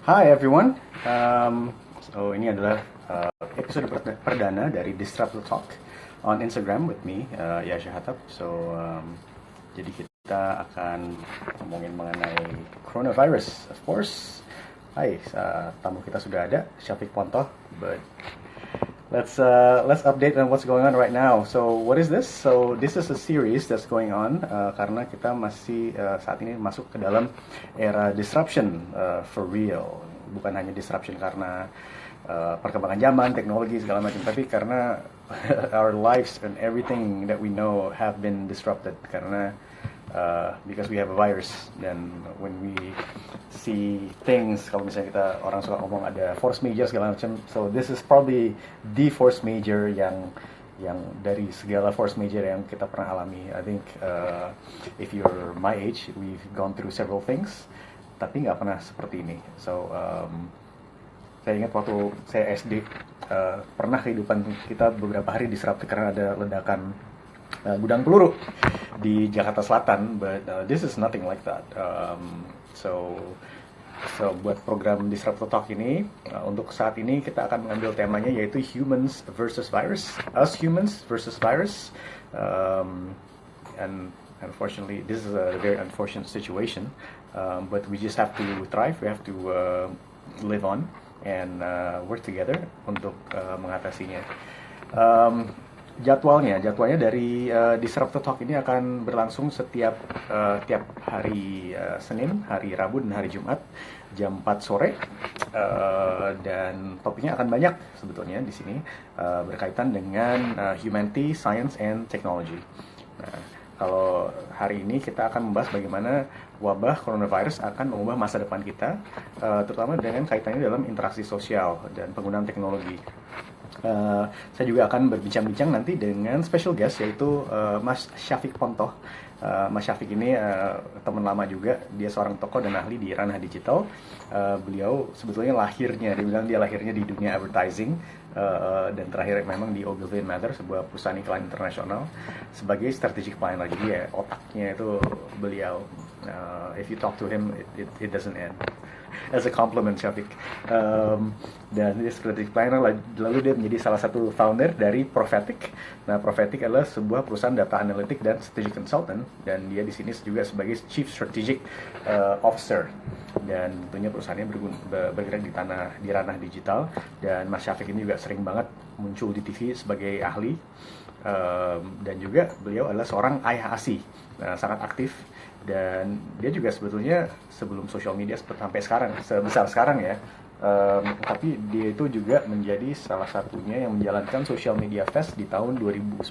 Hi everyone. So ini adalah episode perdana dari Disrupt the Talk on Instagram with me, Yasha Hatap. So jadi kita akan ngomongin mengenai coronavirus, of course. Hai, tamu kita sudah ada, Syafiq Pontoh. But let's update on what's going on right now. So what is this? So this is a series that's going on karena kita masih saat ini masuk ke dalam era disruption for real. Bukan hanya disruption karena perkembangan zaman, teknologi segala macam, tapi karena our lives and everything that we know have been disrupted karena because we have a virus. Dan when we see things, kalau misalnya kita orang suka ngomong ada force major segala macam, so this is probably the force major yang dari segala force major yang kita pernah alami. I think if you're my age, we've gone through several things, tapi nggak pernah seperti ini. So saya ingat waktu saya SD, pernah kehidupan kita beberapa hari disrupted karena ada ledakan gudang peluru di Jakarta Selatan, but this is nothing like that. So buat program Disrupt the Talk ini, untuk saat ini kita akan mengambil temanya yaitu humans versus virus, us humans versus virus, and unfortunately this is a very unfortunate situation, but we just have to thrive, we have to live on and work together untuk mengatasinya. Jadwalnya dari Disrupt the Talk ini akan berlangsung setiap tiap hari Senin, hari Rabu, dan hari Jumat jam 4 sore. Dan topiknya akan banyak sebetulnya di sini, berkaitan dengan humanity, science, and technology. Nah, kalau hari ini kita akan membahas bagaimana wabah coronavirus akan mengubah masa depan kita, terutama dengan kaitannya dalam interaksi sosial dan penggunaan teknologi. Saya juga akan berbincang-bincang nanti dengan special guest yaitu Mas Syafiq Pontoh. Mas Syafiq ini teman lama juga, dia seorang tokoh dan ahli di ranah digital. Beliau sebetulnya dia bilang dia lahirnya di dunia advertising, dan terakhir memang di Ogilvy and Mather, sebuah perusahaan iklan internasional, sebagai strategic planner. Jadi ya otaknya itu beliau. If you talk to him, it doesn't end. As a compliment, Syafiq. Dan dia strategic planner, lalu dia menjadi salah satu founder dari Prophetic. Nah, Prophetic adalah sebuah perusahaan data analytic dan strategic consultant, dan dia di sini juga sebagai chief strategic officer. Dan tentunya perusahaannya bergerak di ranah digital. Dan Mas Syafiq ini juga sering banget muncul di TV sebagai ahli, dan juga beliau adalah seorang ayah ASI, sangat aktif. Dan dia juga sebetulnya sebelum sosial media sampai sekarang sebesar sekarang ya, tapi dia itu juga menjadi salah satunya yang menjalankan Social Media Fest di tahun 2011,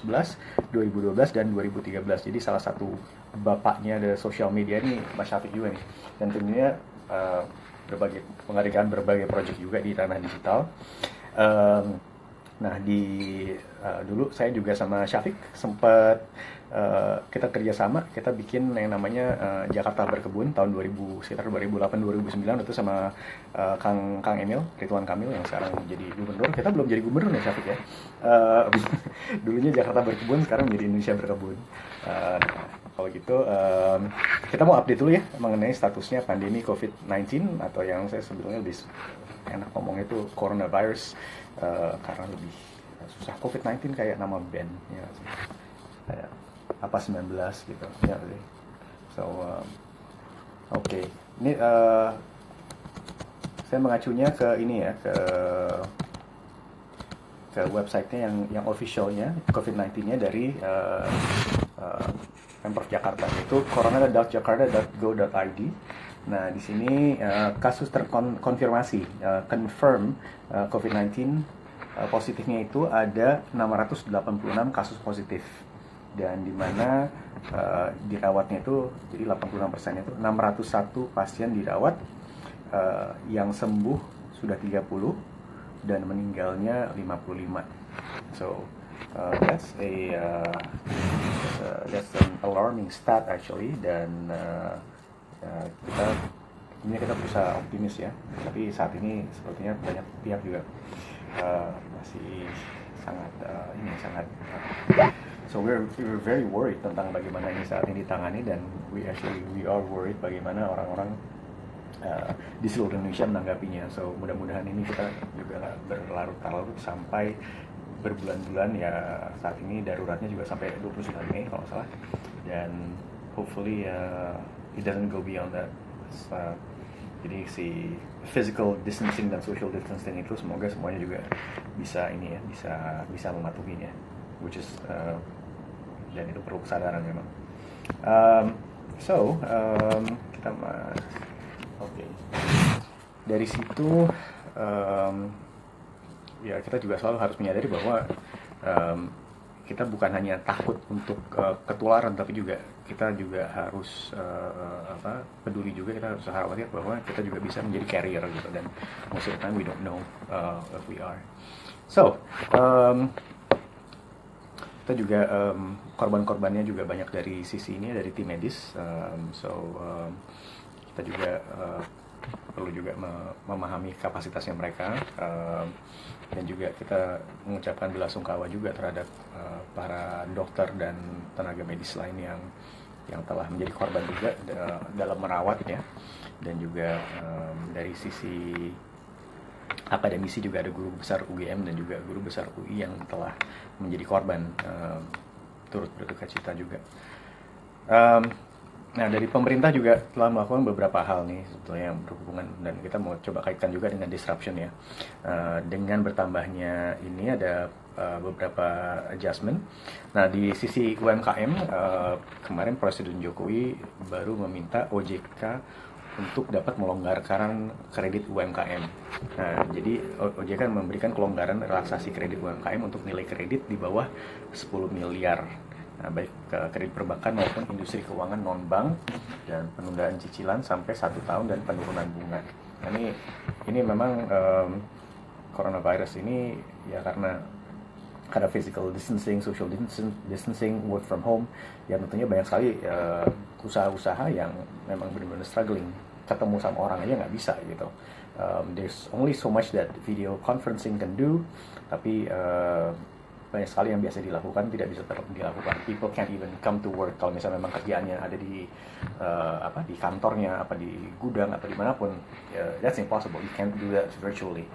2012, dan 2013. Jadi salah satu bapaknya dari sosial media ini Mas Syafiq juga nih. Dan tentunya mengadakan berbagai project juga di ranah digital. Nah, dulu saya juga sama Syafiq sempat kita kerjasama, kita bikin yang namanya Jakarta Berkebun tahun sekitar 2008-2009 itu sama Kang Emil, Ridwan Kamil yang sekarang jadi gubernur. Kita belum jadi gubernur ya Syafiq ya. Dulunya Jakarta Berkebun, sekarang menjadi Indonesia Berkebun. Kalau gitu kita mau update dulu ya mengenai statusnya pandemi COVID-19, atau yang saya sebetulnya lebih enak ngomongnya itu coronavirus, karena lebih susah. COVID-19 kayak nama band ya, kayak apa 19 gitu ya. So oke. Ini saya mengacunya ke ini ya, ke websitenya yang officialnya COVID-19-nya dari Pemprov Jakarta, yaitu corona.jakarta.go.id. Nah, di sini kasus terkonfirmasi, confirm COVID-19 positifnya itu ada 686 kasus positif, dan di mana dirawatnya itu jadi 86% itu 601 pasien dirawat, yang sembuh sudah 30 dan meninggalnya 55. So that's an alarming stat actually, dan kita berusaha optimis ya, tapi saat ini sepertinya banyak pihak juga masih sangat so we're very worried tentang bagaimana ini saat ini ditangani, dan we are worried bagaimana orang-orang di seluruh Indonesia menanggapinya. So mudah-mudahan ini kita juga nggak berlarut-larut sampai berbulan-bulan ya. Saat ini daruratnya juga sampai 29 Mei kalau nggak salah, dan hopefully it doesn't go beyond that. Jadi si physical distancing dan social distancing itu semoga semuanya juga bisa ini ya, bisa mematuhinya, which is dan itu perlu kesadaran memang. Kita oke. Dari situ ya kita juga selalu harus menyadari bahwa kita bukan hanya takut untuk ketularan, tapi juga kita juga harus peduli juga, kita harus khawatir bahwa kita juga bisa menjadi carrier gitu, dan most of the time we don't know if we are. So kita juga korban-korbannya juga banyak dari sisi ini, dari tim medis. Kita juga perlu juga memahami kapasitasnya mereka, dan juga kita mengucapkan belasungkawa juga terhadap para dokter dan tenaga medis lain yang telah menjadi korban juga dalam merawatnya. Dan juga dari sisi akademisi juga ada guru besar UGM dan juga guru besar UI yang telah menjadi korban, turut berduka cita juga. Nah, dari pemerintah juga telah melakukan beberapa hal nih sebetulnya yang berhubungan, dan kita mau coba kaitkan juga dengan disruption ya. Dengan bertambahnya ini ada beberapa adjustment. Nah, di sisi UMKM, kemarin Presiden Jokowi baru meminta OJK untuk dapat melonggarkan kredit UMKM. Nah, jadi OJK memberikan kelonggaran relaksasi kredit UMKM untuk nilai kredit di bawah 10 miliar. Nah, baik kredit perbankan maupun industri keuangan non-bank, dan penundaan cicilan sampai 1 tahun dan penurunan bunga. Nah, ini memang coronavirus ini ya karena physical distancing, social distancing, work from home, ya tentunya banyak sekali usaha-usaha yang memang benar-benar struggling, ketemu sama orang aja nggak bisa gitu. There's only so much that video conferencing can do, tapi banyak sekali yang biasa dilakukan tidak bisa dilakukan. People can't even come to work kalau misalnya memang kerjaannya ada di di kantornya, di gudang atau dimanapun. That's impossible. You can't do that virtually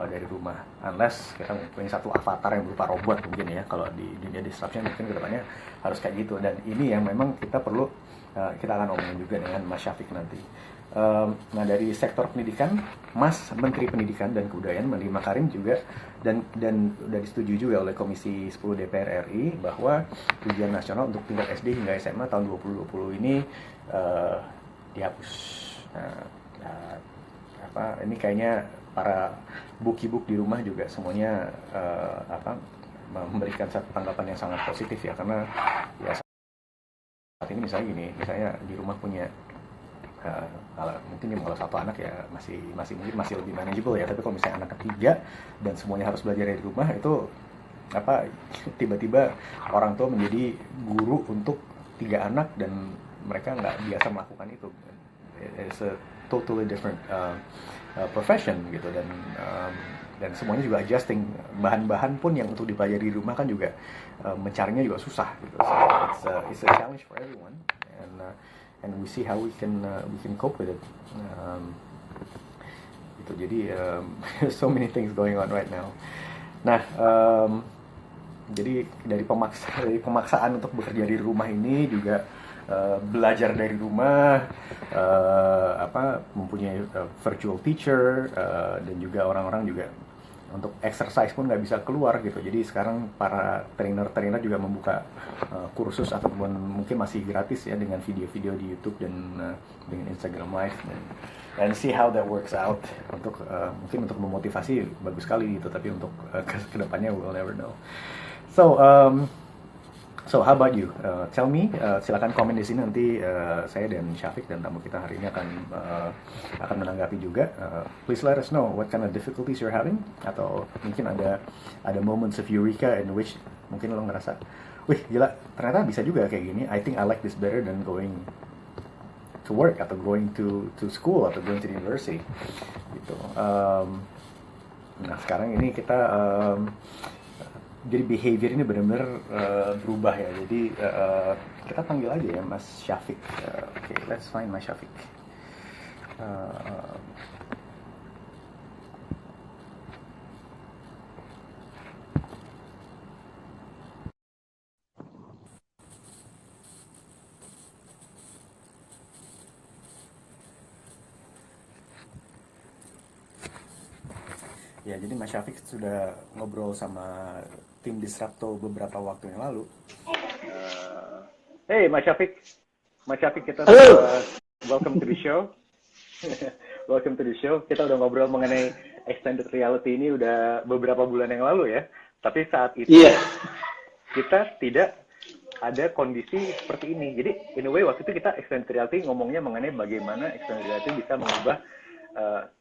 dari rumah, unless kita punya satu avatar yang berupa robot mungkin ya. Kalau di dunia disruption mungkin kedepannya harus kayak gitu, dan ini yang memang kita perlu kita akan omongin juga dengan Mas Syafiq nanti. Nah, dari sektor pendidikan, Mas Menteri Pendidikan dan Kebudayaan Nadiem Makarim juga dan sudah disetujui juga oleh Komisi 10 DPR RI bahwa ujian nasional untuk tingkat SD hingga SMA tahun 2020 ini dihapus. Ini kayaknya para buki-buk di rumah juga semuanya memberikan satu tanggapan yang sangat positif ya, karena ya saat ini misalnya di rumah punya mungkin kalau satu anak ya masih lebih manageable ya, tapi kalau misalnya anak ketiga dan semuanya harus belajar dari rumah, itu tiba-tiba orang tua menjadi guru untuk 3 anak dan mereka nggak biasa melakukan itu. It's a totally different profession gitu, dan semuanya juga adjusting. Bahan-bahan pun yang untuk dipelajari di rumah kan juga mencarinya juga susah gitu. So it's a challenge for everyone, and we see how we can cope with it. Jadi so many things going on right now. Nah, jadi dari pemaksaan untuk bekerja di rumah ini juga belajar dari rumah, mempunyai virtual teacher, dan juga orang-orang juga untuk exercise pun nggak bisa keluar gitu. Jadi sekarang para trainer juga membuka kursus ataupun mungkin masih gratis ya, dengan video-video di YouTube dan dengan Instagram Live, dan see how that works out. Untuk mungkin untuk memotivasi bagus sekali gitu, tapi untuk kedepannya we'll never know. So how about you? Tell me, silakan komen di sini, nanti saya dan Syafiq dan tamu kita hari ini akan menanggapi juga. Please let us know what kind of difficulties you're having, atau mungkin ada moments of eureka in which mungkin lo ngerasa, wih gila, ternyata bisa juga kayak gini. I think I like this better than going to work atau going to school atau going to the university gitu. Nah, sekarang ini kita jadi behavior ini benar-benar berubah ya. Jadi kita panggil aja ya Mas Syafiq. Okay, let's find Mas Syafiq. Uh, Ya, jadi Mas Syafiq sudah ngobrol sama tim Disrupto beberapa waktu yang lalu. Hey, Mas Syafiq kita Halo. sudah welcome to the show. Welcome to the show. Kita udah ngobrol mengenai extended reality ini udah beberapa bulan yang lalu ya. Tapi saat itu kita tidak ada kondisi seperti ini. Jadi in a way waktu itu kita extended reality ngomongnya mengenai bagaimana extended reality bisa mengubah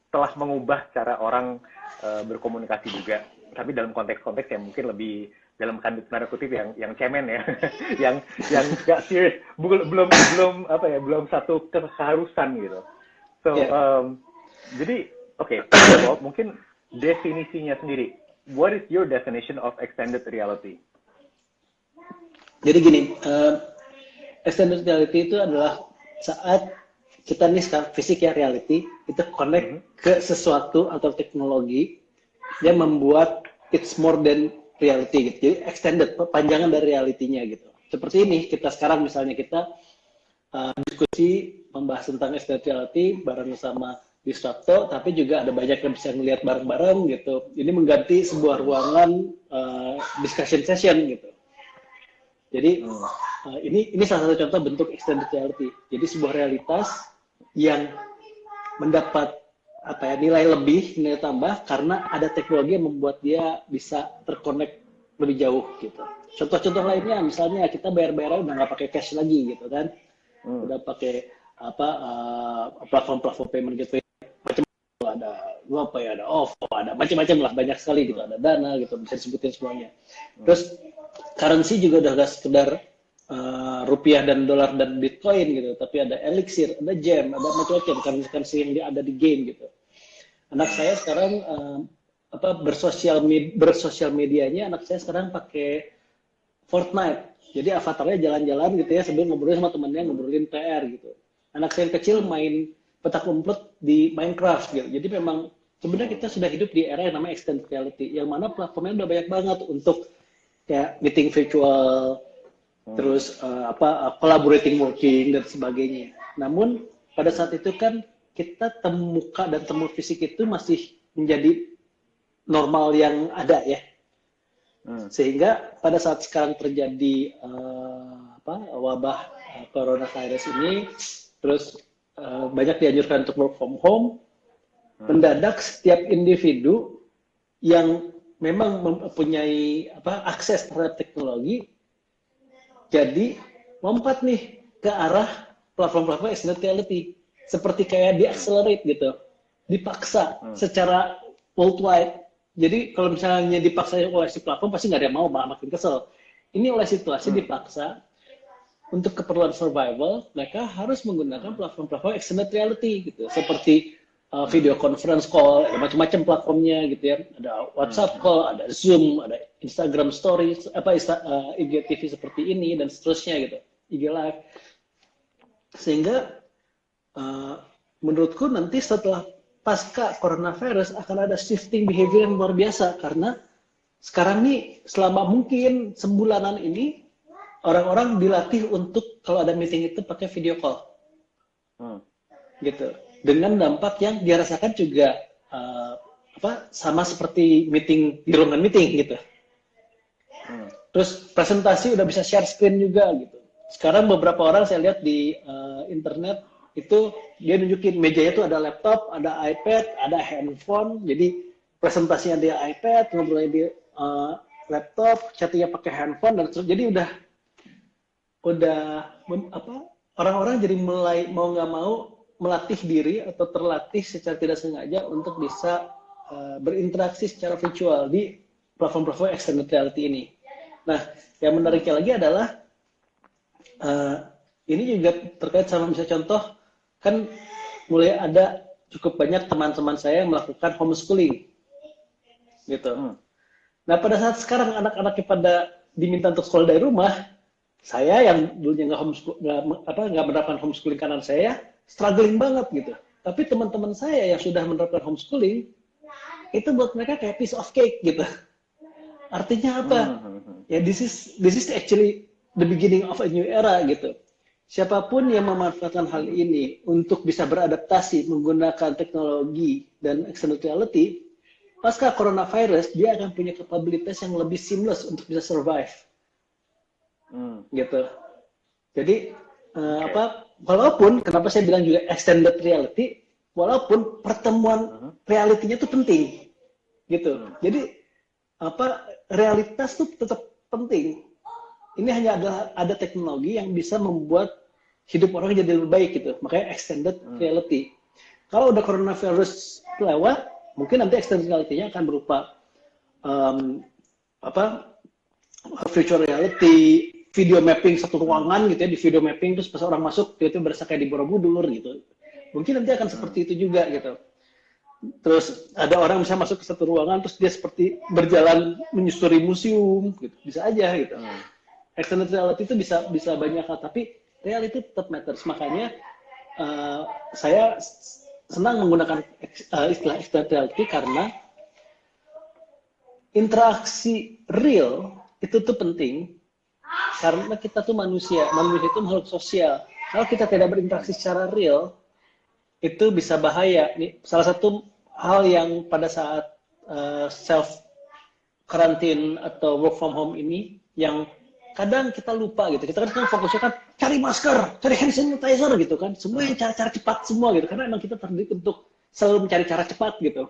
telah mengubah cara orang berkomunikasi juga. Tapi dalam konteks-konteks yang mungkin lebih dalam tanda kutip yang cemen ya, yang nggak serius, belum apa ya, belum satu keharusan gitu. So jadi oke, mungkin definisinya sendiri. What is your definition of extended reality? Jadi gini, extended reality itu adalah saat kita nih sekarang fisik ya, reality itu connect ke sesuatu atau teknologi yang membuat it's more than reality gitu. Jadi extended, panjangan dari realitinya gitu. Seperti ini, kita sekarang misalnya kita diskusi membahas tentang extended reality bareng sama Disrupto, tapi juga ada banyak yang bisa ngelihat bareng-bareng gitu. Ini mengganti sebuah ruangan discussion session gitu. Jadi ini salah satu contoh bentuk extended reality. Jadi sebuah realitas yang mendapat apa ya, nilai lebih, nilai tambah karena ada teknologi yang membuat dia bisa terkonek lebih jauh gitu. Contoh-contoh lainnya misalnya kita bayar-bayar udah nggak pakai cash lagi gitu kan, udah pakai apa platform-platform payment gitu, macam ada apa ya, ada OVO, ada macam-macam lah, banyak sekali gitu, ada Dana gitu, bisa disebutin semuanya. Terus currency juga udah gak sekedar rupiah dan dolar dan bitcoin gitu, tapi ada elixir, ada gem, ada macam-macam currency yang ada di game gitu. Anak saya sekarang bersosial medianya, anak saya sekarang pakai Fortnite. Jadi avatarnya jalan-jalan gitu ya, sebelum ngobrolin sama temennya, ngobrolin PR gitu. Anak saya yang kecil main petak umpet di Minecraft gitu. Jadi memang sebenarnya kita sudah hidup di era yang namanya extended reality, yang mana platformnya udah banyak banget untuk kayak meeting virtual, terus collaborating working dan sebagainya. Namun pada saat itu kan kita temu muka dan temu fisik itu masih menjadi normal yang ada ya. Sehingga pada saat sekarang terjadi wabah coronavirus ini, terus banyak dianjurkan untuk work from home, mendadak setiap individu yang memang mempunyai akses terhadap teknologi jadi lompat nih ke arah platform-platform extended reality, seperti kayak di accelerate gitu, dipaksa secara worldwide. Jadi kalau misalnya dipaksa oleh si platform pasti nggak ada yang mau, malah makin kesel. Ini oleh situasi dipaksa untuk keperluan survival, mereka harus menggunakan platform-platform extended reality gitu, seperti video conference call, ada macam-macam platformnya gitu ya, ada WhatsApp call, ada Zoom, ada Instagram Stories, IGTV seperti ini dan seterusnya gitu, IG Live. Sehingga menurutku nanti setelah pasca coronavirus akan ada shifting behavior yang luar biasa, karena sekarang nih selama mungkin sebulanan ini orang-orang dilatih untuk kalau ada meeting itu pakai video call, gitu. Dengan dampak yang dirasakan juga sama seperti meeting di ruangan meeting gitu. Terus presentasi udah bisa share screen juga gitu. Sekarang beberapa orang saya lihat di internet itu dia nunjukin mejanya itu ada laptop, ada iPad, ada handphone. Jadi presentasinya dia iPad, ngobrolnya di laptop, chattingnya pakai handphone, dan terus jadi udah orang-orang jadi mulai mau nggak mau melatih diri atau terlatih secara tidak sengaja untuk bisa berinteraksi secara virtual di platform-platform extended reality ini. Nah, yang menariknya lagi adalah ini juga terkait sama misalnya contoh, kan mulai ada cukup banyak teman-teman saya yang melakukan homeschooling, gitu. Nah, pada saat sekarang anak-anaknya pada diminta untuk sekolah dari rumah, saya yang dulunya nggak menerapkan homeschooling kanan saya struggling banget gitu. Tapi teman-teman saya yang sudah menerapkan homeschooling, itu buat mereka kayak piece of cake gitu. Artinya apa? Ya this is actually the beginning of a new era gitu. Siapapun yang memanfaatkan hal ini untuk bisa beradaptasi menggunakan teknologi dan extended reality, pasca coronavirus dia akan punya kapabilitas yang lebih seamless untuk bisa survive. Gitu. Jadi walaupun kenapa saya bilang juga extended reality, walaupun pertemuan realitinya itu penting, gitu. Jadi realitas tuh tetap penting. Ini hanya ada teknologi yang bisa membuat hidup orang jadi lebih baik gitu. Makanya extended reality. Kalau udah coronavirus lewat, mungkin nanti extended reality-nya akan berupa virtual reality, video mapping satu ruangan gitu ya, di video mapping terus pas orang masuk tiba-tiba berasa kayak di Borobudur gitu. Mungkin nanti akan seperti itu juga gitu. Terus ada orang bisa masuk ke satu ruangan terus dia seperti berjalan menyusuri museum gitu. Bisa aja gitu. Extended reality itu bisa banyak hal, tapi reality tetap matters. Makanya saya senang menggunakan istilah extended reality karena interaksi real itu tuh penting karena kita tuh manusia itu makhluk sosial. Kalau kita tidak berinteraksi secara real, itu bisa bahaya. Nih, salah satu hal yang pada saat self quarantine atau work from home ini yang kadang kita lupa gitu. Kita kan fokusnya kan cari masker, cari hand sanitizer gitu kan. Semua yang cara-cara cepat semua gitu. Karena emang kita terdidik untuk selalu mencari cara cepat gitu.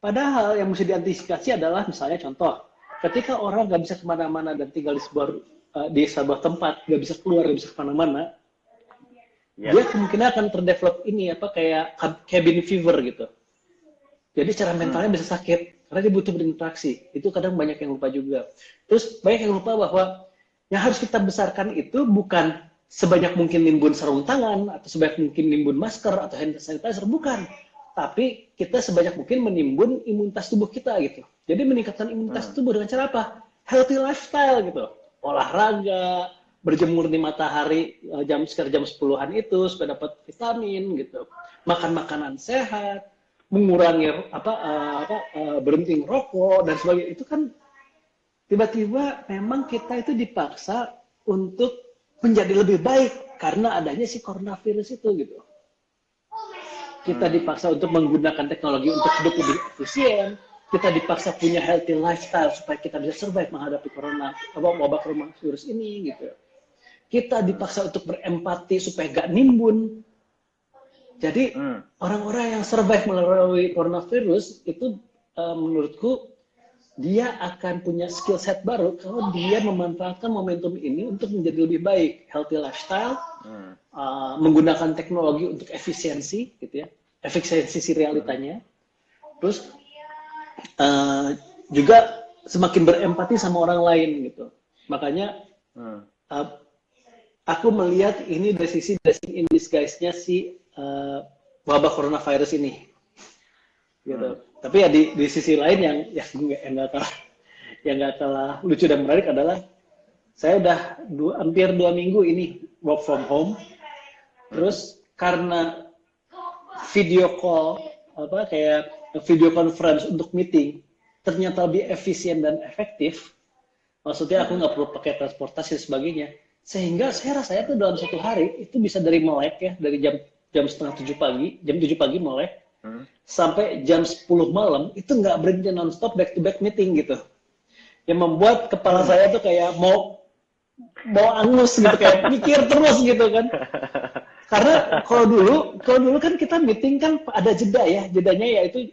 Padahal yang mesti diantisipasi adalah misalnya contoh, ketika orang nggak bisa kemana-mana dan tinggal di sebuah tempat, nggak bisa keluar, nggak bisa kemana-mana, dia kemungkinan akan terdevelop ini kayak cabin fever gitu. Jadi secara mentalnya bisa sakit karena dia butuh berinteraksi. Itu kadang banyak yang lupa juga. Terus banyak yang lupa bahwa yang harus kita besarkan itu bukan sebanyak mungkin nimbun sarung tangan atau sebanyak mungkin nimbun masker atau hand sanitizer, bukan. Tapi kita sebanyak mungkin menimbun imunitas tubuh kita gitu. Jadi meningkatkan imunitas tubuh dengan cara apa? Healthy lifestyle gitu. Olahraga, berjemur di matahari sekitar jam 10-an itu supaya dapat vitamin gitu. Makan makanan sehat, mengurangi berhenti merokok dan sebagainya. Itu kan tiba-tiba memang kita itu dipaksa untuk menjadi lebih baik karena adanya si coronavirus itu gitu. Kita dipaksa untuk menggunakan teknologi untuk hidup lebih efisien. Kita dipaksa punya healthy lifestyle supaya kita bisa survive menghadapi wabah coronavirus ini gitu. Kita dipaksa untuk berempati supaya gak nimbun. Jadi orang-orang yang survive melalui coronavirus itu menurutku dia akan punya skill set baru kalau dia memanfaatkan momentum ini untuk menjadi lebih baik, healthy lifestyle, menggunakan teknologi untuk efisiensi, gitu ya, efisiensi si realitanya, terus juga semakin berempati sama orang lain, gitu. Makanya aku melihat ini dari sisi blessing in disguise-nya si wabah coronavirus ini, gitu. Tapi ya di sisi lain yang nggak kalah lucu dan menarik adalah saya udah hampir 2 minggu ini work from home. Terus karena video call kayak video conference untuk meeting ternyata lebih efisien dan efektif. Maksudnya aku nggak perlu pakai transportasi dan sebagainya. Sehingga saya rasa itu dalam satu hari itu bisa dari melek ya, dari jam setengah 7 pagi, jam 7 pagi melek. Sampai jam 10 malam itu nggak berhenti nonstop back to back meeting gitu, yang membuat kepala saya tuh kayak mau angus gitu, kayak mikir terus gitu kan. Karena kalau dulu kan kita meeting kan ada jeda ya, jedanya yaitu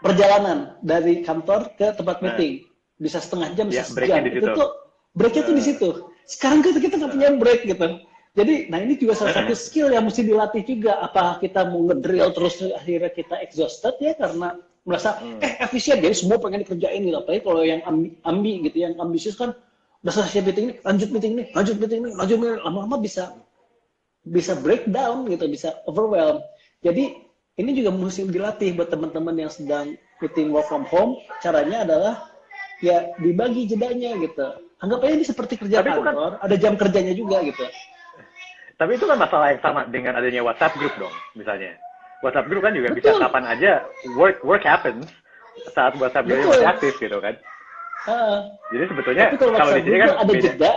perjalanan dari kantor ke tempat meeting bisa setengah jam, bisa sejam. Itu tuh breaknya tuh di situ. Sekarang kita nggak punya break gitu. Jadi, nah ini juga salah satu skill yang mesti dilatih juga. Apa kita mau ngedrill terus akhirnya kita exhausted ya karena merasa efisien, jadi semua pengen dikerjain gitu. Apalagi kalau yang ambi gitu, yang ambisius kan udah selesai meeting ini, lanjut meeting ini, lama-lama bisa breakdown gitu, bisa overwhelm. Jadi ini juga mesti dilatih buat teman-teman yang sedang meeting work from home. Caranya adalah ya dibagi jedanya gitu. Anggap aja ini seperti kerja kantor, ada jam kerjanya juga gitu. Tapi itu kan masalah yang sama dengan adanya WhatsApp group dong, misalnya. WhatsApp group kan juga bisa Betul. kapan aja work happens saat WhatsApp group Betul. masih aktif gitu kan. Ah, Jadi sebetulnya tapi kalau kalau di WhatsApp sini group kan tuh ada beda. jeda.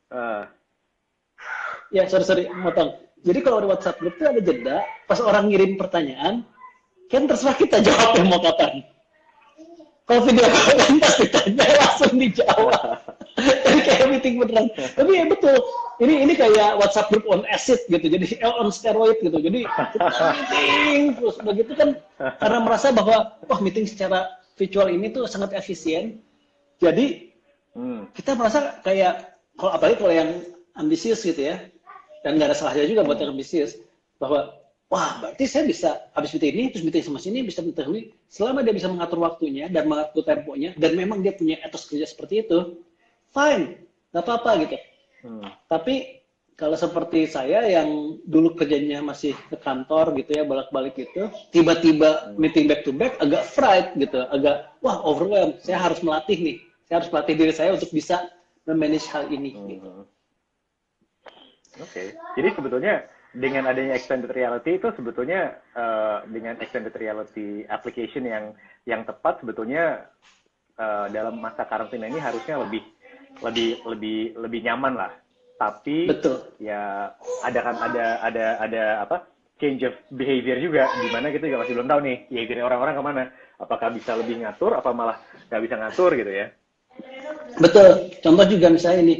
Eh, Ya, sorry, motong. Jadi kalau di WhatsApp group tuh ada jeda, pas orang ngirim pertanyaan, kan terserah kita jawab yang mau kapan. Kalau video call kan pas ditanya langsung dijawab. Jadi kayak meeting beneran. Tapi ya betul, ini kayak WhatsApp group on acid gitu, jadi on steroid gitu. Jadi kita meeting terus begitu kan karena merasa bahwa wah meeting secara virtual ini tuh sangat efisien. Jadi kita merasa kayak kalau apalagi kalau yang ambisius gitu ya, dan nggak ada salahnya juga buat yang ambisius bahwa wah berarti saya bisa habis meeting ini terus meeting sama sini bisa meeting selama dia bisa mengatur waktunya dan mengatur temponya dan memang dia punya etos kerja seperti itu, fine, nggak apa-apa gitu. Tapi kalau seperti saya yang dulu kerjanya masih ke kantor gitu ya bolak-balik gitu, tiba-tiba meeting back to back agak fried gitu, agak wah overwhelmed. Saya harus melatih nih, saya harus melatih diri saya untuk bisa memanage hal ini. Gitu. Oke. Jadi sebetulnya dengan adanya extended reality itu sebetulnya dengan extended reality application yang tepat sebetulnya dalam masa karantina ini harusnya lebih nyaman lah. Tapi Betul. ya ada apa change of behavior juga di mana kita juga masih belum tahu nih behavior orang-orang kemana. Apakah bisa lebih ngatur apa malah nggak bisa ngatur gitu ya? Betul. Contoh juga misalnya ini.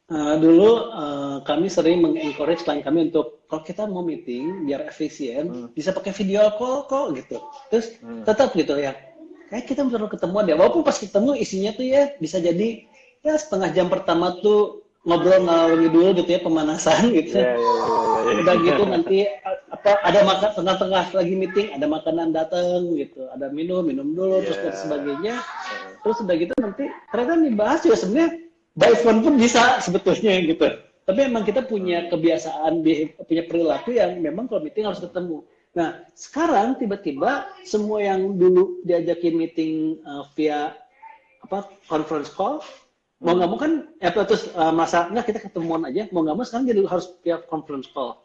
Dulu kami sering mengencourage klien kami untuk kalau kita mau meeting biar efisien bisa pakai video call kok gitu. Terus tetap gitu ya. Kayak kita perlu ketemuan ya. Walaupun pas ketemu isinya tuh ya bisa jadi ya setengah jam pertama tuh ngobrol ngalor ngidul gitu ya pemanasan gitu. Udah gitu nanti apa ada makan tengah-tengah lagi meeting ada makanan datang gitu. Ada minum dulu terus dan sebagainya. Terus udah gitu nanti ternyata dibahas juga sebenarnya by phone pun bisa sebetulnya gitu. Tapi memang kita punya kebiasaan, punya perilaku yang memang kalau meeting harus ketemu. Nah, sekarang tiba-tiba semua yang dulu diajakin meeting via conference call, mau nggak mau kan, terus masa nggak kita ketemuan aja, mau nggak mau sekarang jadi harus via conference call.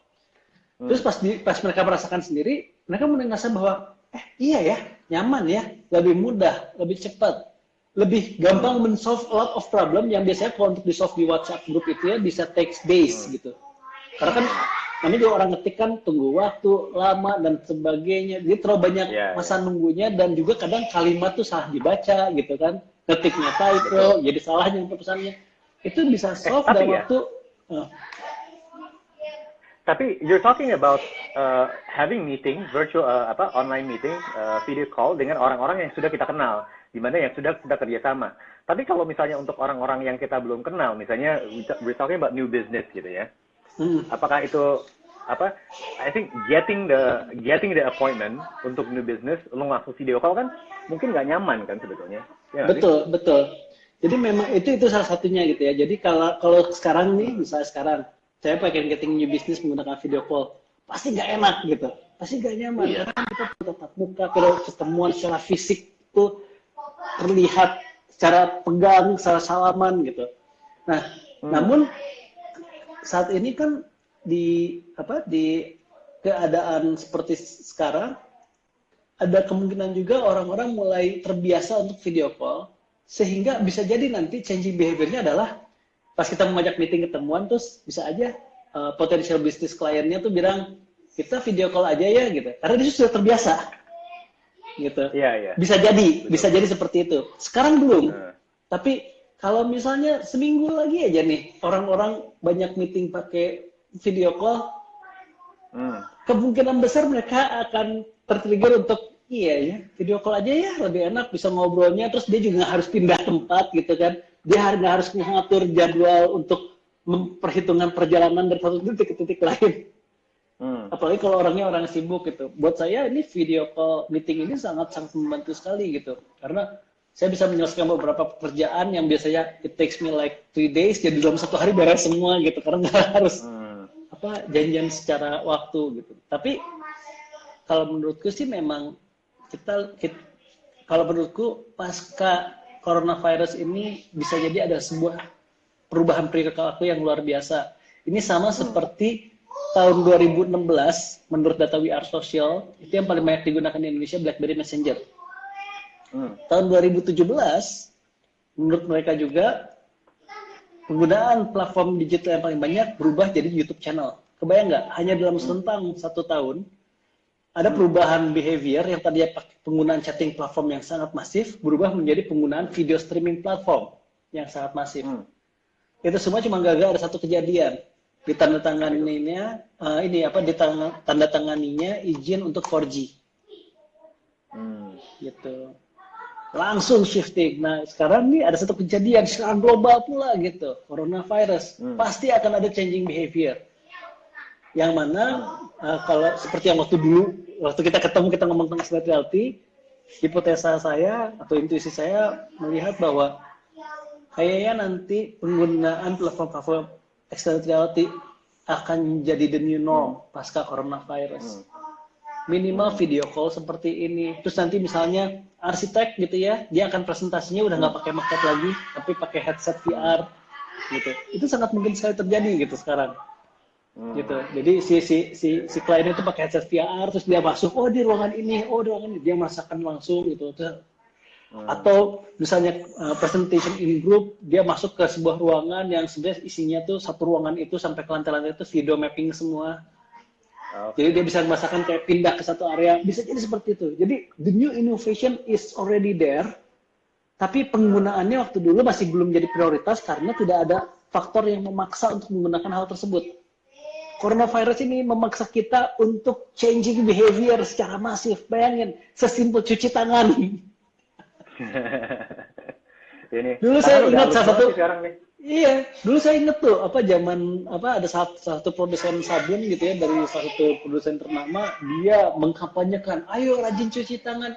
Terus pas mereka merasakan sendiri, mereka mulai ngerasa bahwa, iya ya, nyaman ya, lebih mudah, lebih cepat. Lebih gampang men-solve a lot of problem yang biasanya kalau untuk di-solve di WhatsApp group itu ya bisa takes days gitu. Karena kan namanya juga orang ngetik kan tunggu waktu lama dan sebagainya. Jadi terlalu banyak masa nunggunya dan juga kadang kalimat tuh salah dibaca gitu kan. Ketiknya typo, jadi salah nyampe pesannya. Itu bisa solve dalam waktu. Tapi you're talking about having meeting virtual online meeting video call dengan orang-orang yang sudah kita kenal, di mana yang sudah kerjasama. Tapi kalau misalnya untuk orang-orang yang kita belum kenal, misalnya we're talking about new business gitu ya, apakah itu I think getting the appointment untuk new business, lu langsung video call kan mungkin nggak nyaman kan sebetulnya. Ya, betul. Jadi memang itu salah satunya gitu ya. Jadi kalau sekarang nih, misalnya sekarang saya pengen getting new business menggunakan video call, pasti nggak enak gitu, pasti nggak nyaman karena kita tatap muka, kalau ketemuan secara fisik itu terlihat secara pegang, secara salaman gitu. Nah, namun saat ini kan di keadaan seperti sekarang ada kemungkinan juga orang-orang mulai terbiasa untuk video call sehingga bisa jadi nanti changing behavior-nya adalah pas kita mengajak meeting ketemuan terus bisa aja potensial bisnis kliennya tuh bilang kita video call aja ya gitu karena dia sudah terbiasa gitu. Bisa jadi seperti itu. Sekarang belum. Tapi kalau misalnya seminggu lagi aja nih orang-orang banyak meeting pakai video call, kemungkinan besar mereka akan tertrigger untuk iya ya video call aja ya lebih enak bisa ngobrolnya terus dia juga harus pindah tempat gitu kan. Dia nggak harus mengatur jadwal untuk perhitungan perjalanan dari satu titik ke titik lain. Apalagi kalau orangnya orang sibuk gitu. Buat saya ini video call meeting ini sangat membantu sekali gitu. Karena saya bisa menyelesaikan beberapa pekerjaan yang biasanya it takes me like 3 days jadi dalam 1 hari beres semua gitu. Karena nggak harus janjian secara waktu gitu. Tapi kalau menurutku sih memang kalau menurutku pasca coronavirus ini bisa jadi ada sebuah perubahan perilaku yang luar biasa Ini sama seperti tahun 2016 menurut data We Are Social, itu yang paling banyak digunakan di Indonesia BlackBerry Messenger. Tahun 2017 menurut mereka juga penggunaan platform digital yang paling banyak berubah jadi YouTube channel. Kebayang nggak? Hanya dalam rentang 1 tahun ada perubahan behavior yang tadinya pakai penggunaan chatting platform yang sangat masif berubah menjadi penggunaan video streaming platform yang sangat masif. Itu semua cuma gara-gara ada satu kejadian. Ditandatanganinya ditandatanganinya izin untuk 4G. Gitu. Langsung shifting. Nah, sekarang nih ada satu kejadian secara global pula gitu, coronavirus. Pasti akan ada changing behavior. Yang mana kalau seperti yang waktu kita ketemu kita ngomong tentang extended reality, hipotesa saya atau intuisi saya melihat bahwa kayaknya nanti penggunaan platform extended reality akan jadi the new norm pasca coronavirus. Minimal video call seperti ini. Terus nanti misalnya arsitek gitu ya, dia akan presentasinya udah nggak pakai maket lagi, tapi pakai headset VR gitu. Itu sangat mungkin sekali terjadi gitu sekarang. Gitu. Jadi si klien itu pakai headset VR, terus dia masuk, oh di ruangan ini, dia merasakan langsung gitu. Atau misalnya presentation in group, dia masuk ke sebuah ruangan yang sebenarnya isinya tuh satu ruangan itu sampai ke lantai-lantai itu video mapping semua. Jadi dia bisa merasakan kayak pindah ke satu area, bisa jadi seperti itu. Jadi the new innovation is already there, tapi penggunaannya waktu dulu masih belum jadi prioritas karena tidak ada faktor yang memaksa untuk menggunakan hal tersebut. Coronavirus ini memaksa kita untuk changing behavior secara masif. Bayangin, sesimpel cuci tangan. Dulu saya ingat salah satu sekarang nih. Iya, dulu saya inget tuh ada satu produsen sabun gitu ya dari salah satu produsen ternama, dia mengkampanyekan, ayo rajin cuci tangan,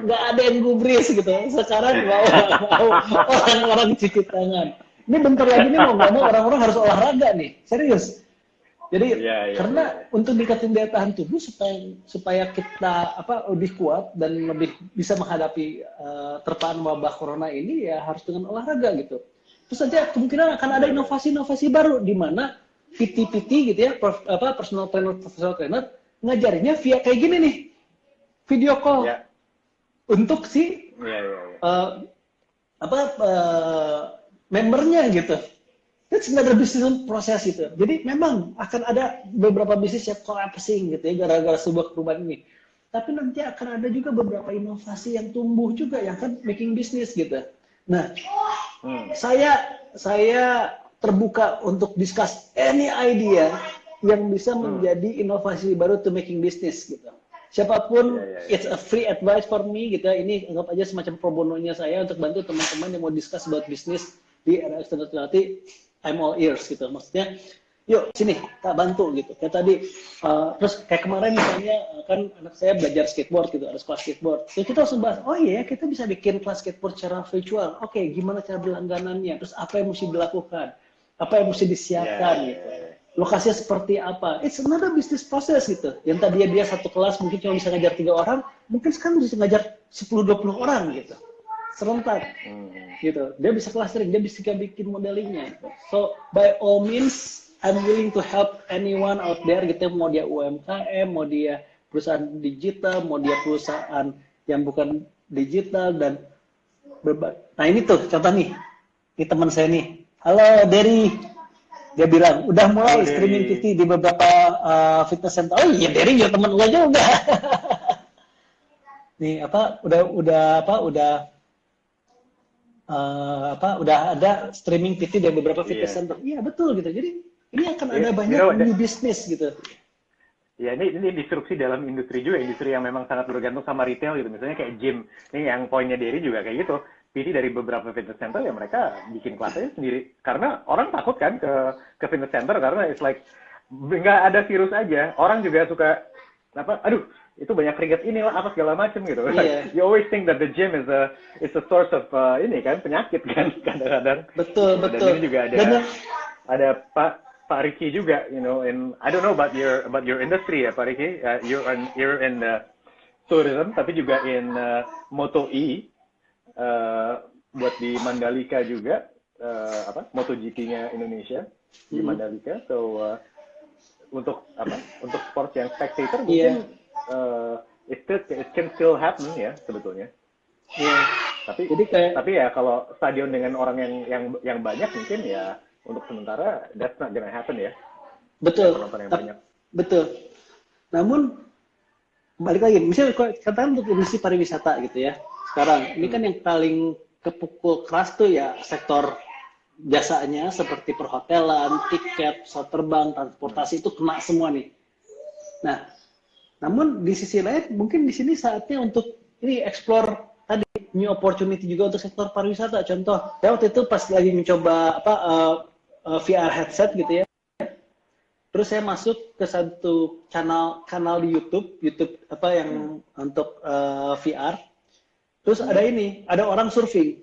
nggak ada yang gubris gitu. Sekarang mau orang-orang cuci tangan. Ini bentar lagi nih mau nggak mau orang-orang harus olahraga nih, serius. Jadi karena untuk meningkatkan daya tahan tubuh supaya kita lebih kuat dan lebih bisa menghadapi terpaan wabah corona ini ya harus dengan olahraga gitu. Terus saja kemungkinan akan ada inovasi-inovasi baru di mana PT gitu ya, personal trainer ngajarinnya via kayak gini nih, video call untuk si membernya gitu. That's another business proses gitu. Jadi memang akan ada beberapa bisnis yang collapsing gitu ya gara-gara sebuah perubahan ini. Tapi nanti akan ada juga beberapa inovasi yang tumbuh juga yang akan making business gitu. Nah, saya terbuka untuk discuss any idea yang bisa menjadi inovasi baru to making business gitu. Siapapun, it's a free advice for me gitu. Ini anggap aja semacam pro bono-nya saya untuk bantu teman-teman yang mau discuss about business di era extended reality. I'm all ears gitu. Maksudnya, yuk sini tak bantu gitu. Kayak tadi, terus kayak kemarin misalnya kan anak saya belajar skateboard gitu, ada sekolah skateboard. Terus kita langsung bahas, oh iya kita bisa bikin kelas skateboard secara virtual. Oke, gimana cara berlangganannya? Terus apa yang mesti dilakukan? Apa yang mesti disiapkan gitu? Lokasinya seperti apa? It's another business process gitu. Yang tadinya dia satu kelas mungkin cuma bisa ngajar 3 orang, mungkin sekarang bisa ngajar 10-20 orang gitu. Serentak gitu. Dia bisa clustering, dia bisa bikin modelingnya. So by all means I'm willing to help anyone out there gitu, mau dia UMKM, mau dia perusahaan digital, mau dia perusahaan yang bukan digital dan nah ini tuh contoh nih, ini teman saya nih, halo Derry, dia bilang udah mulai streaming PT di beberapa fitness center. Oh iya Derry juga teman gue juga. Nih udah ada streaming PT di beberapa fitness center. Iya betul gitu. Jadi ini akan ada banyak new business gitu. Ya ini disrupsi dalam industri juga, industri yang memang sangat bergantung sama retail gitu. Misalnya kayak gym. Ini yang poinnya Derry juga kayak gitu. PT dari beberapa fitness center ya mereka bikin kelasnya sendiri. Karena orang takut kan ke fitness center karena it's like nggak ada virus aja. Orang juga suka itu banyak keringat ini lah apa segala macam gitu. Yeah. You always think that the gym is a source of ini kan penyakit kan kadang-kadang. Betul. Dan ini juga ada Pak Ricky juga, you know, and I don't know about your industry ya Pak Ricky. You're in tourism tapi juga in Moto E buat di Mandalika juga. MotoGP-nya Indonesia di Mandalika. So untuk sport yang spectator mungkin it can still happen ya sebetulnya. Iya. Tapi ya kalau stadion dengan orang yang banyak mungkin ya untuk sementara that's not gonna happen ya. Betul. Penonton yang banyak. Betul. Namun balik lagi, misalnya katakan untuk industri pariwisata gitu ya. Sekarang ini kan yang paling kepukul keras tuh ya sektor jasanya seperti perhotelan, tiket, pesawat terbang, transportasi itu kena semua nih. Nah, namun di sisi lain mungkin di sini saatnya untuk ini explore tadi new opportunity juga untuk sektor pariwisata. Contoh, saya waktu itu pas lagi mencoba VR headset gitu ya. Terus saya masuk ke satu kanal di YouTube yang untuk VR. Terus ada orang surfing,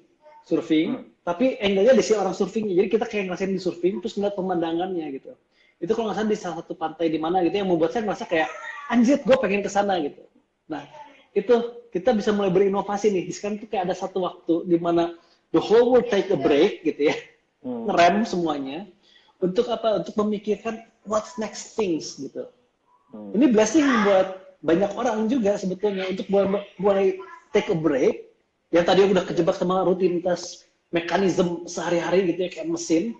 tapi angle-nya di si orang surfingnya. Jadi kita kayak ngerasain di surfing, terus ngeliat pemandangannya gitu. Itu kalau nggak salah di salah satu pantai di mana gitu yang membuat saya ngerasa kayak anjir, gue pengen ke sana gitu. Nah, itu kita bisa mulai berinovasi nih. Sekarang tuh kayak ada satu waktu di mana the whole world take a break gitu ya, ngerem semuanya untuk apa? Untuk memikirkan what's next things gitu. Ini blessing buat banyak orang juga sebetulnya untuk mulai take a break. Yang tadi udah kejebak sama rutinitas mekanisme sehari-hari gitu ya kayak mesin,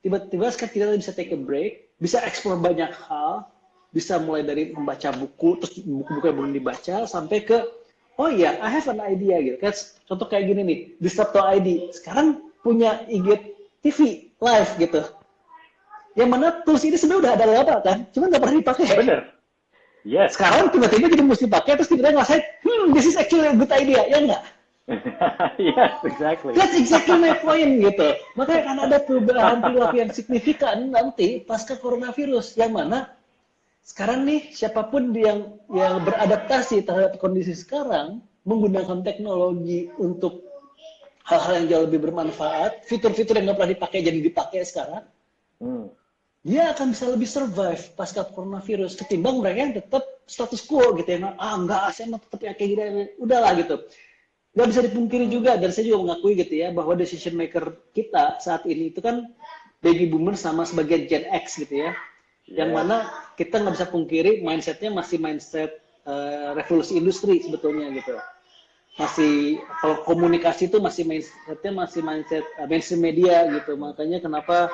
tiba-tiba sekarang kita bisa take a break, bisa explore banyak hal, bisa mulai dari membaca buku, terus buku-buku yang belum dibaca, sampai ke, oh iya, I have an idea gitu. Kayak, contoh kayak gini nih, Disrupto ID, sekarang punya IGTV live gitu. Yang mana tools ini sebenarnya udah ada lama kan, cuma nggak pernah dipakai. Bener. Yes. Sekarang tiba-tiba jadi mesti pakai, terus tiba-tiba ngerasain, this is actually a good idea, ya nggak? Yes, exactly. That's exactly my point gitu. Makanya akan ada perubahan perilaku yang signifikan nanti pasca coronavirus, yang mana sekarang nih siapapun yang beradaptasi terhadap kondisi sekarang menggunakan teknologi untuk hal-hal yang jauh lebih bermanfaat, fitur-fitur yang nggak pernah dipakai jadi dipakai sekarang, dia akan bisa lebih survive pasca coronavirus ketimbang mereka yang tetap status quo gitu ya. Enggak, saya mau tetap kayak gini, udahlah gitu. Nggak bisa dipungkiri juga, dan saya juga mengakui gitu ya, bahwa decision maker kita saat ini itu kan baby boomer sama sebagian Gen X gitu ya. Yang mana kita nggak bisa pungkiri mindsetnya masih mindset revolusi industri sebetulnya gitu. Masih, kalau komunikasi itu masih mindset mainstream media gitu. Makanya kenapa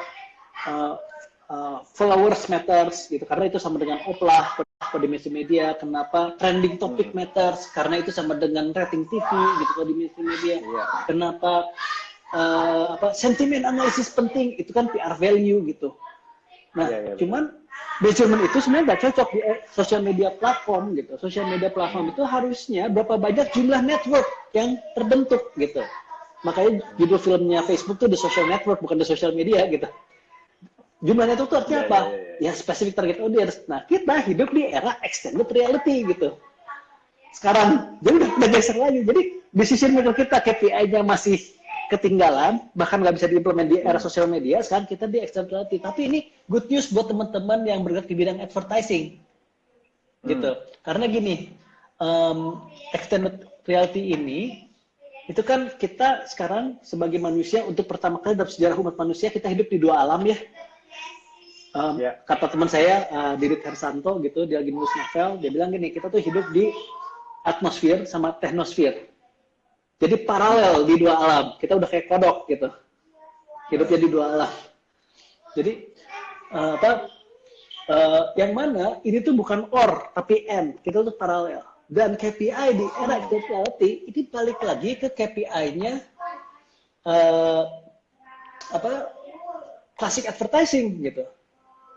followers matters gitu, karena itu sama dengan oplah pada media. Kenapa trending topic matters, karena itu sama dengan rating TV gitu kalau di media. Kenapa sentimen analisis penting, itu kan PR value gitu. Nah, cuman measurement itu sebenarnya nggak cocok di social media platform gitu. Social media platform itu harusnya berapa banyak jumlah network yang terbentuk gitu. Makanya judul filmnya Facebook tuh The Social Network, bukan The Social Media gitu. Jumlah network itu artinya apa? Ya spesifik target audience. Nah, kita hidup di era extended reality gitu. Sekarang, jadi udah geser lagi. Jadi decision maker kita KPI-nya masih ketinggalan, bahkan nggak bisa diimplement di era sosial media. Sekarang kita di extended reality. Tapi ini good news buat teman-teman yang bergerak di bidang advertising, gitu. Karena gini, extended reality ini itu kan kita sekarang sebagai manusia untuk pertama kali dalam sejarah umat manusia kita hidup di dua alam ya. Kata teman saya Didit Hersanto gitu, dia lagi nulis novel, dia bilang gini, kita tuh hidup di atmosfer sama teknosfer. Jadi paralel di dua alam. Kita udah kayak kodok gitu. Hidupnya di dua alam. Jadi yang mana ini tuh bukan or tapi and. Kita tuh paralel. Dan KPI di era extended reality ini balik lagi ke KPI-nya classic advertising gitu.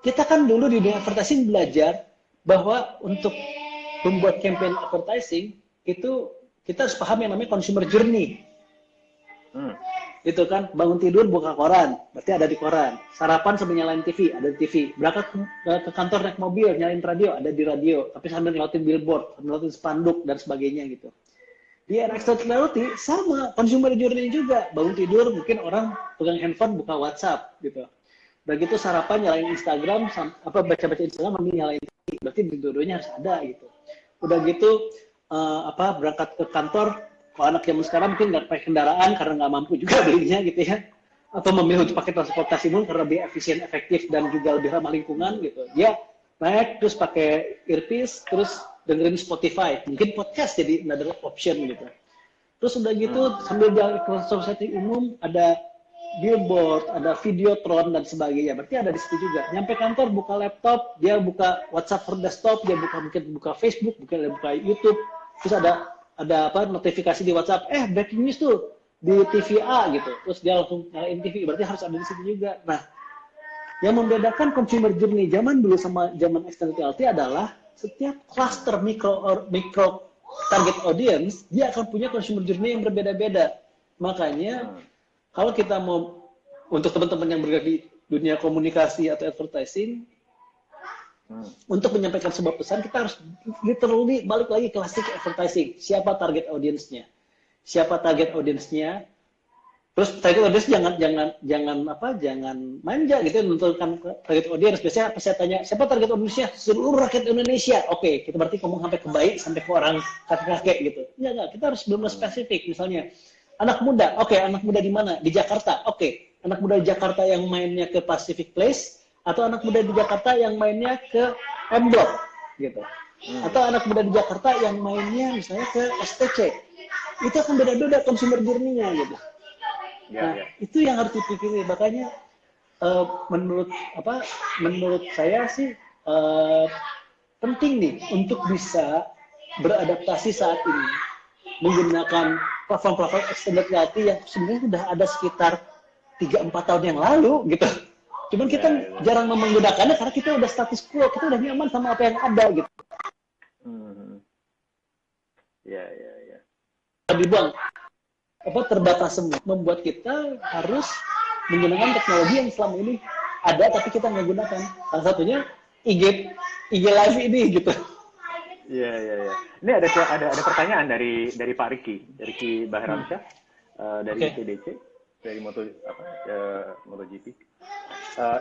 Kita kan dulu di dunia advertising belajar bahwa untuk membuat campaign advertising itu kita harus paham yang namanya consumer journey. Itu kan, bangun tidur buka koran, berarti ada di koran. Sarapan sambil nyalain TV, ada di TV. Berangkat ke kantor naik mobil, nyalain radio, ada di radio. Tapi sambil ngeliatin billboard, ngeliatin spanduk dan sebagainya gitu. Di era extended reality sama, consumer journey juga. Bangun tidur mungkin orang pegang handphone buka WhatsApp gitu. Begitu sarapan nyalain Instagram, baca-baca Instagram sambil nyalain TV, berarti dua-duanya harus ada gitu. Udah gitu berangkat ke kantor, kalau anak zaman sekarang mungkin nggak pakai kendaraan karena nggak mampu juga belinya gitu ya. atau memilih untuk pakai transportasi umum karena lebih efisien, efektif, dan juga lebih ramah lingkungan gitu. Dia naik terus pakai earpiece, terus dengerin Spotify, mungkin podcast jadi another option gitu. Terus udah gitu sambil jalan ke transportasi umum ada billboard, ada videotron dan sebagainya. Berarti ada di situ juga. Nyampe kantor buka laptop, dia buka WhatsApp for desktop, dia mungkin buka Facebook, mungkin buka YouTube. Terus ada apa notifikasi di WhatsApp, breaking news tuh di TV A gitu. Terus dia langsung nyalain TV. Berarti harus ada di situ juga. Nah, yang membedakan consumer journey zaman dulu sama zaman extended reality adalah setiap cluster micro target audience dia akan punya consumer journey yang berbeda-beda. Makanya kalau kita mau untuk teman-teman yang bergerak di dunia komunikasi atau advertising untuk menyampaikan sebuah pesan kita harus literally balik lagi ke classic advertising. Siapa target audience-nya? Siapa target audience-nya? Terus target audience jangan manja gitu menentukan target audience. Biasanya saya tanya, siapa target audience-nya? Seluruh rakyat Indonesia. Oke, kita berarti ngomong sampai ke bayi, sampai ke orang kakek-kakek gitu. Enggak, kita harus benar-benar spesifik. Misalnya, anak muda. Oke, anak muda di mana? Di Jakarta. Oke, anak muda di Jakarta yang mainnya ke Pacific Place atau anak muda di Jakarta yang mainnya ke M Block gitu. Atau anak muda di Jakarta yang mainnya misalnya ke STC. Itu akan beda-beda consumer journey-nya gitu. Nah, itu yang harus dipikirin. Makanya menurut saya sih penting nih untuk bisa beradaptasi saat ini menggunakan platform-platform extended reality yang sebenarnya sudah ada sekitar 3-4 tahun yang lalu gitu. Cuman kita jarang menggunakannya karena kita udah status quo, kita udah nyaman sama apa yang ada gitu. Dibuang terbatas semua, membuat kita harus menggunakan teknologi yang selama ini ada tapi kita nggak gunakan. Salah satunya IG Live ini gitu. Iya. Ini ada pertanyaan dari Pak Ricky Bahramsyah dari TDC, dari MotoGP.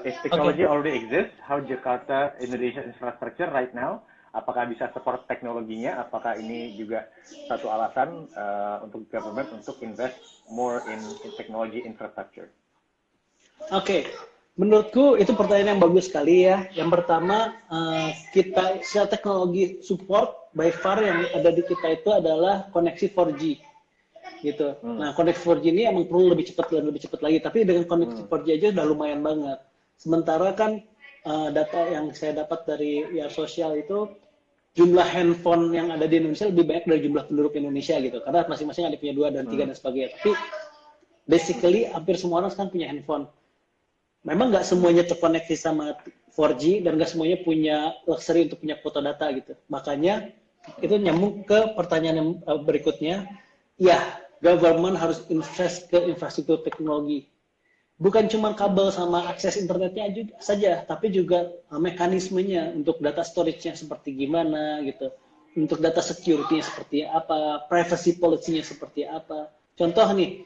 If technology already exists, how Jakarta Indonesia infrastructure right now? Apakah bisa support teknologinya? Apakah ini juga satu alasan untuk government untuk invest more in technology infrastructure? Oke. Menurutku itu pertanyaan yang bagus sekali ya. Yang pertama, kita secara teknologi support by far yang ada di kita itu adalah koneksi 4G gitu. Nah, koneksi 4G ini emang perlu lebih cepat lagi. Tapi dengan koneksi 4G aja udah lumayan banget. Sementara kan data yang saya dapat dari IR Sosial itu jumlah handphone yang ada di Indonesia lebih banyak dari jumlah penduduk Indonesia gitu. Karena masing-masing ada punya 2 dan 3 dan sebagainya. Tapi basically hampir semua orang sekarang punya handphone. Memang nggak semuanya terkoneksi sama 4G dan nggak semuanya punya luxury untuk punya foto data gitu. Makanya itu nyambung ke pertanyaan yang berikutnya. Ya, government harus invest ke infrastruktur teknologi. Bukan cuma kabel sama akses internetnya juga saja, tapi juga mekanismenya untuk data storage-nya seperti gimana gitu. Untuk data security-nya seperti apa, privacy policy-nya seperti apa. Contoh nih,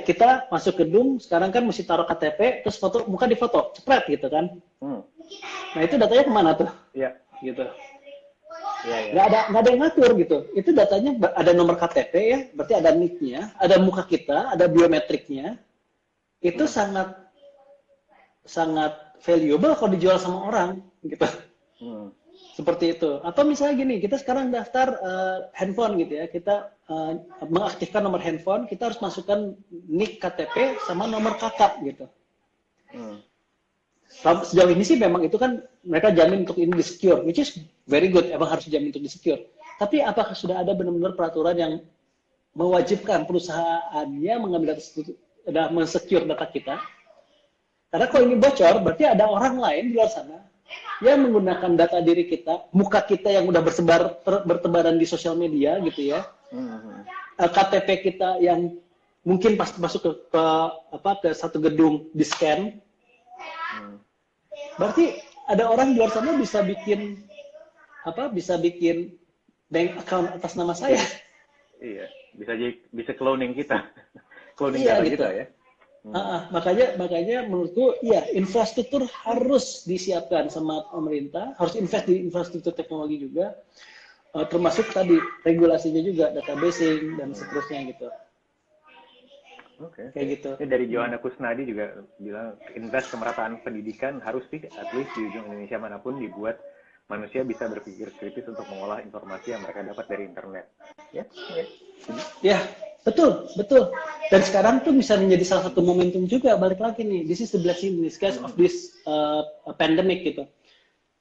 kita masuk gedung, sekarang kan mesti taruh KTP, terus bukan di foto, cepret gitu kan. Nah itu datanya kemana tuh? Iya. Gitu. Nggak ada yang ngatur gitu. Itu datanya ada nomor KTP ya, berarti ada nick-nya, ada muka kita, ada biometriknya. Itu sangat valuable kalau dijual sama orang gitu. Seperti itu. Atau misalnya gini, kita sekarang daftar handphone gitu ya, kita mengaktifkan nomor handphone, kita harus masukkan nick KTP sama nomor kakak gitu. Sejauh ini sih memang itu kan mereka jamin untuk ini di-secure, which is very good, emang harus dijamin untuk di-secure. Tapi apakah sudah ada benar-benar peraturan yang mewajibkan perusahaannya mengambil data, men-secure data kita? Karena kalau ini bocor, berarti ada orang lain di luar sana yang menggunakan data diri kita, muka kita yang udah bertebaran di sosial media gitu ya, KTP kita yang mungkin pas masuk ke satu gedung di scan, berarti ada orang di luar sana bisa bikin bank account atas nama saya. Iya, bisa cloning kita, cloning data gitu. Kita ya. Makanya menurutku ya infrastruktur harus disiapkan sama pemerintah, harus invest di infrastruktur teknologi juga, termasuk tadi regulasinya juga, databasing dan seterusnya gitu. Oke. kayak gitu. Ini dari Johanna Kusnadi juga bilang invest kemerataan pendidikan harus sih at least di ujung Indonesia manapun dibuat manusia bisa berpikir kritis untuk mengolah informasi yang mereka dapat dari internet. Ya, ya. Ya, betul, betul. Dan sekarang tuh bisa menjadi salah satu momentum juga, balik lagi nih, this is the blessing in disguise of this pandemic gitu.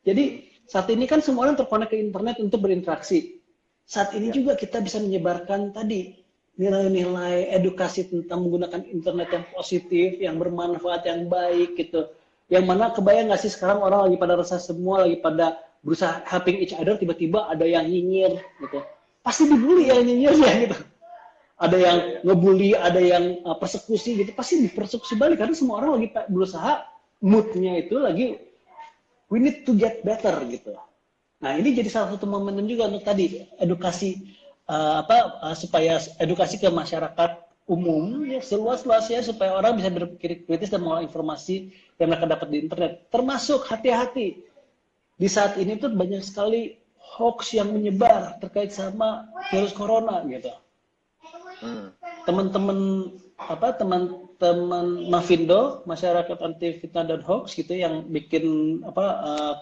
Jadi saat ini kan semua orang terkonek ke internet untuk berinteraksi. Saat ini juga kita bisa menyebarkan tadi nilai-nilai edukasi tentang menggunakan internet yang positif, yang bermanfaat, yang baik gitu. Yang mana kebayang nggak sih sekarang orang lagi pada resah semua, lagi pada berusaha helping each other, tiba-tiba ada yang nyinyir gitu. Pasti dibully yang nyinyirnya gitu. Ada yang ngebully, ada yang persekusi gitu, pasti dipersekusi balik karena semua orang lagi berusaha, moodnya itu lagi we need to get better gitu. Nah ini jadi salah satu momentum juga untuk tadi edukasi supaya edukasi ke masyarakat umum ya seluas-luasnya supaya orang bisa berpikir kritis dan mengolah informasi yang mereka dapat di internet. Termasuk hati-hati di saat ini tuh banyak sekali hoax yang menyebar terkait sama virus corona gitu. Teman-teman Mavindo, masyarakat anti fitnah dan hoax gitu yang bikin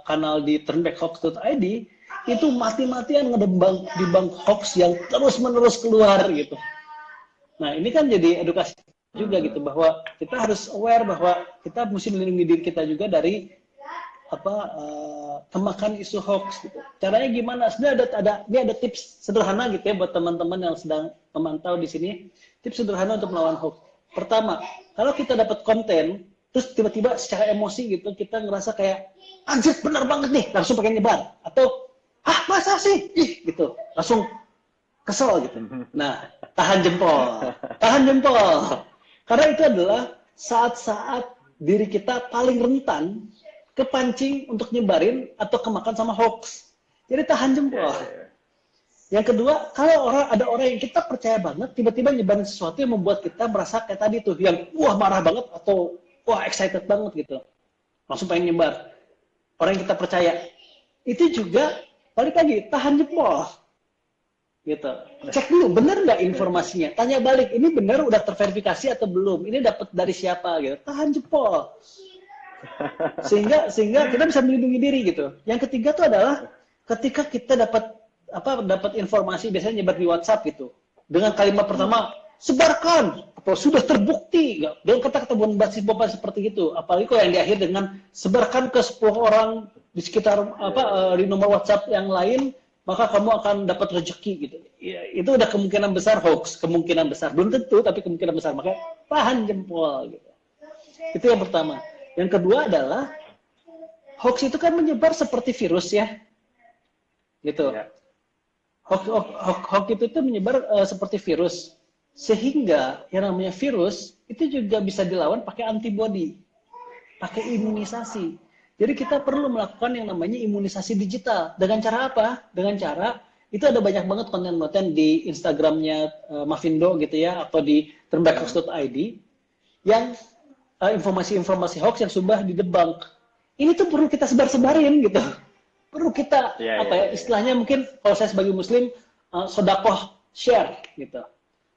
kanal di turnbackhoax.id itu mati-matian ngedebang hoax yang terus-menerus keluar gitu. Nah, ini kan jadi edukasi juga gitu bahwa kita harus aware bahwa kita mesti melindungi diri kita juga dari kemakan isu hoax gitu. Caranya gimana? Sebenarnya ada tips sederhana gitu ya buat teman-teman yang sedang memantau di sini. Tips sederhana untuk melawan hoax. Pertama, kalau kita dapat konten terus tiba-tiba secara emosi gitu kita ngerasa kayak anjir benar banget nih, langsung pengen nyebar atau masa sih? Ih, gitu. Langsung kesel gitu. Nah, tahan jempol. Tahan jempol. Karena itu adalah saat-saat diri kita paling rentan kepancing untuk nyebarin atau kemakan sama hoax. Jadi tahan jempol. Yang kedua, kalau ada orang yang kita percaya banget, tiba-tiba nyebarin sesuatu yang membuat kita merasa kayak tadi tuh, yang wah marah banget atau wah excited banget gitu. Langsung pengen nyebar. Orang yang kita percaya. Itu juga balik lagi, tahan jempol. Gitu. Cek dulu, benar nggak informasinya? Tanya balik, ini benar udah terverifikasi atau belum? Ini dapat dari siapa? Gitu. Tahan jempol. Sehingga kita bisa melindungi diri gitu. Yang ketiga tuh adalah ketika kita dapat informasi biasanya nyebar di WhatsApp gitu. Dengan kalimat pertama, sebarkan atau sudah terbukti. Dengan kata-kata bombastis seperti itu. Apalagi kalau yang diakhir dengan sebarkan ke 10 orang di sekitar di nomor WhatsApp yang lain, maka kamu akan dapat rezeki gitu. Ya, itu udah kemungkinan besar hoax, kemungkinan besar. Belum tentu, tapi kemungkinan besar. Makanya tahan jempol gitu. Itu yang pertama. Yang kedua adalah hoax itu kan menyebar seperti virus ya. Gitu. Ya. Hoax itu tuh menyebar seperti virus. Sehingga yang namanya virus itu juga bisa dilawan pakai antibody. Pakai imunisasi. Jadi kita perlu melakukan yang namanya imunisasi digital. Dengan cara apa? Dengan cara, itu ada banyak banget konten-konten di Instagramnya Mavindo gitu ya, atau di turnbackhoax.id, yang informasi-informasi hoax yang sudah didebunk. Ini tuh perlu kita sebar-sebarin gitu. Perlu kita, istilahnya mungkin kalau saya sebagai muslim, sodakoh share gitu.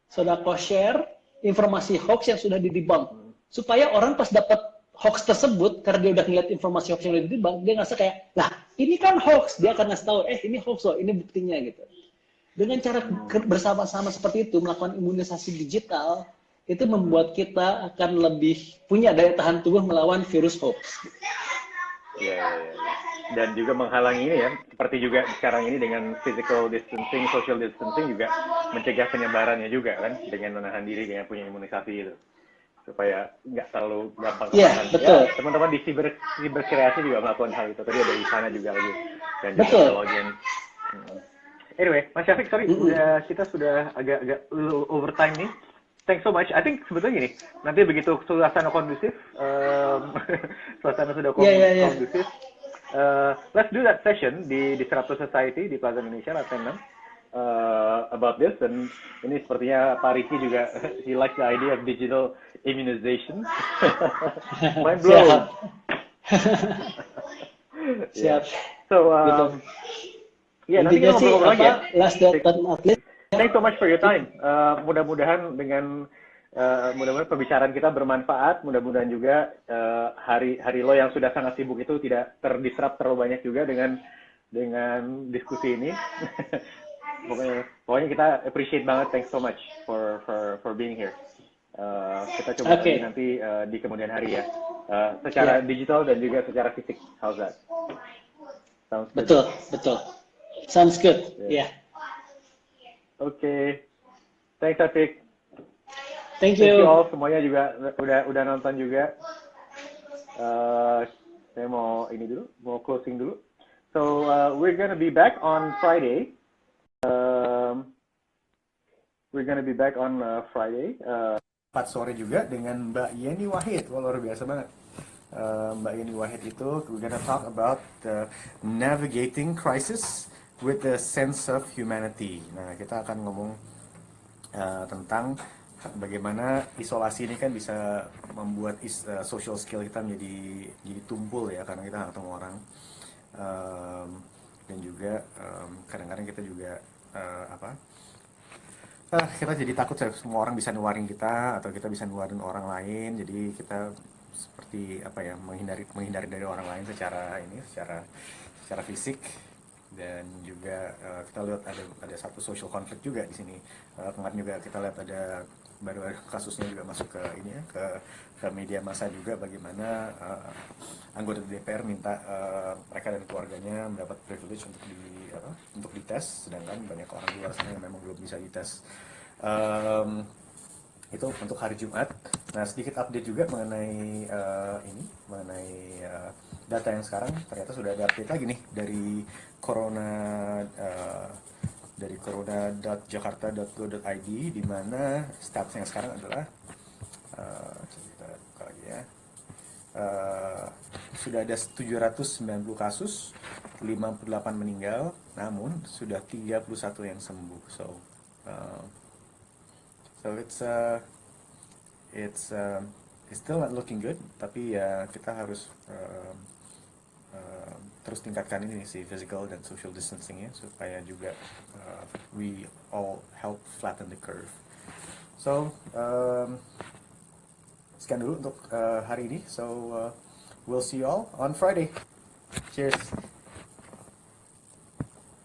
Sodakoh share informasi hoax yang sudah didebunk. Supaya orang pas dapat hoax tersebut, karena dia udah ngeliat informasi hoax yang udah didebunk, dia ngerasa kayak, lah ini kan hoax, dia akan ngasih tahu, ini hoax loh, ini buktinya gitu. Dengan cara bersama-sama seperti itu, melakukan imunisasi digital, itu membuat kita akan lebih punya daya tahan tubuh melawan virus hoax. Ya. Dan juga menghalangi ini ya, seperti juga sekarang ini dengan physical distancing, social distancing juga mencegah penyebarannya juga kan, dengan menahan diri dengan punya imunisasi itu. Supaya nggak terlalu gampang kemakan. Betul. Ya, teman-teman di cyberkreasi juga melakukan hal itu. Tadi ada di sana juga lagi. Dan betul. Juga anyway, Mas Syafiq, sorry, kita sudah agak overtime nih. Thanks so much. I think sebetulnya gini, nanti begitu suasana kondusif, suasana sudah kondusif, let's do that session di 100 Society di Plaza Indonesia lantai 6. About this, dan ini sepertinya Pak Riki juga he likes the idea of digital immunization. Mind blown. Siap. So nanti kita ngobrol lagi ya. Last date atlet. Thanks so much for your time. Mudah-mudahan dengan Mudah-mudahan pembicaraan kita bermanfaat. Mudah-mudahan juga hari lo yang sudah sangat sibuk itu tidak terdisrupt terlalu banyak juga dengan diskusi ini. pokoknya kita appreciate banget. Thanks so much for being here. Kita coba lagi nanti di kemudian hari ya, secara digital dan juga secara fisik. How's that? Sounds good. Betul. Sounds good. Yeah. Okay. Thanks, Afiq. Thank you you. all semuanya juga udah nonton juga. Saya mau closing dulu. So we're gonna be back on Friday. Friday. 4 sore juga dengan Mbak Yeni Wahid. Wah, luar biasa banget. Mbak Yeni Wahid itu we're gonna talk about navigating crisis with a sense of humanity. Nah, kita akan ngomong tentang bagaimana isolasi ini kan bisa membuat social skill kita jadi tumpul ya, karena kita nggak ketemu orang, dan juga kadang-kadang kita juga kita jadi takut semua orang bisa nuarin kita atau kita bisa nuarin orang lain, jadi kita seperti menghindari dari orang lain secara fisik. Dan juga kita lihat ada satu social conflict juga di sini. Kemarin juga kita lihat baru ada kasusnya juga masuk ke ke media massa juga, bagaimana anggota DPR minta mereka dan keluarganya mendapat privilege untuk dites, sedangkan banyak orang di luar sana yang memang belum bisa dites. Itu untuk hari Jumat. Nah, sedikit update juga mengenai data yang sekarang ternyata sudah ada update lagi nih dari corona.jakarta.go.id, di mana statusnya sekarang adalah kita buka lagi ya. Sudah ada 790 kasus, 58 meninggal, namun sudah 31 yang sembuh. So it's still not looking good, tapi ya kita harus terus tingkatkan ini sih, physical dan social distancing ya, supaya juga we all help flatten the curve. So sekian dulu untuk hari ini. So we'll see you all on Friday. Cheers.